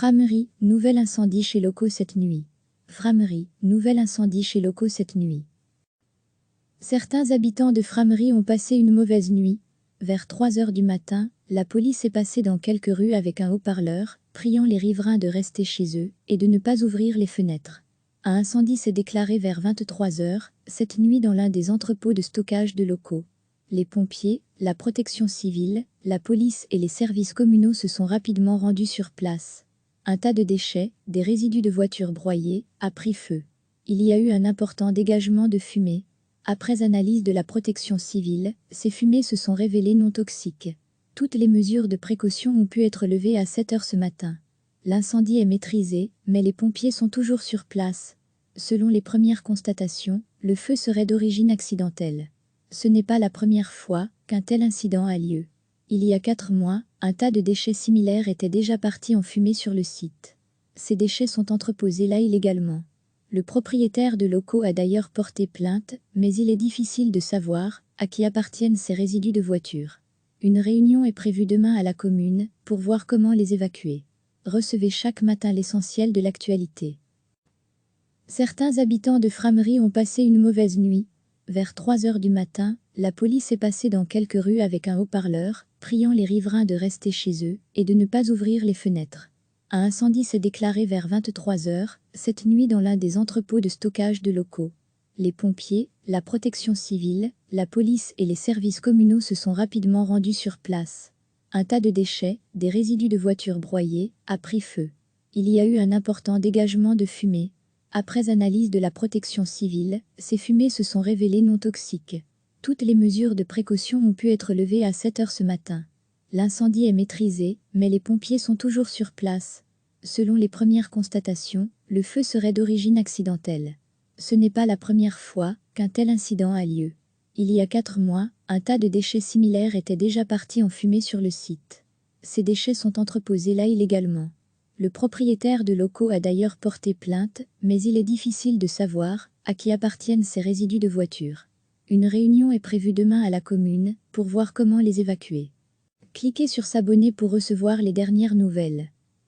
Frameries, nouvel incendie chez locaux cette nuit. Frameries, nouvel incendie chez locaux cette nuit. Certains habitants de Frameries ont passé une mauvaise nuit. Vers 3 heures du matin, la police est passée dans quelques rues avec un haut-parleur, priant les riverains de rester chez eux et de ne pas ouvrir les fenêtres. Un incendie s'est déclaré vers 23 heures, cette nuit dans l'un des entrepôts de stockage de locaux. Les pompiers, la protection civile, la police et les services communaux se sont rapidement rendus sur place. Un tas de déchets, des résidus de voitures broyées, a pris feu. Il y a eu un important dégagement de fumée. Après analyse de la protection civile, ces fumées se sont révélées non toxiques. Toutes les mesures de précaution ont pu être levées à 7 heures ce matin. L'incendie est maîtrisé, mais les pompiers sont toujours sur place. Selon les premières constatations, le feu serait d'origine accidentelle. Ce n'est pas la première fois qu'un tel incident a lieu. Il y a 4 mois, un tas de déchets similaires était déjà parti en fumée sur le site. Ces déchets sont entreposés là illégalement. Le propriétaire de locaux a d'ailleurs porté plainte, mais il est difficile de savoir à qui appartiennent ces résidus de voitures. Une réunion est prévue demain à la commune pour voir comment les évacuer. Recevez chaque matin l'essentiel de l'actualité. Certains habitants de Frameries ont passé une mauvaise nuit. Vers 3 heures du matin, la police est passée dans quelques rues avec un haut-parleur, priant les riverains de rester chez eux et de ne pas ouvrir les fenêtres. Un incendie s'est déclaré vers 23 heures, cette nuit dans l'un des entrepôts de stockage de locaux. Les pompiers, la protection civile, la police et les services communaux se sont rapidement rendus sur place. Un tas de déchets, des résidus de voitures broyées, a pris feu. Il y a eu un important dégagement de fumée. Après analyse de la protection civile, ces fumées se sont révélées non toxiques. Toutes les mesures de précaution ont pu être levées à 7 heures ce matin. L'incendie est maîtrisé, mais les pompiers sont toujours sur place. Selon les premières constatations, le feu serait d'origine accidentelle. Ce n'est pas la première fois qu'un tel incident a lieu. Il y a 4 mois, un tas de déchets similaires était déjà parti en fumée sur le site. Ces déchets sont entreposés là illégalement. Le propriétaire de locaux a d'ailleurs porté plainte, mais il est difficile de savoir à qui appartiennent ces résidus de voitures. Une réunion est prévue demain à la commune pour voir comment les évacuer. Cliquez sur s'abonner pour recevoir les dernières nouvelles.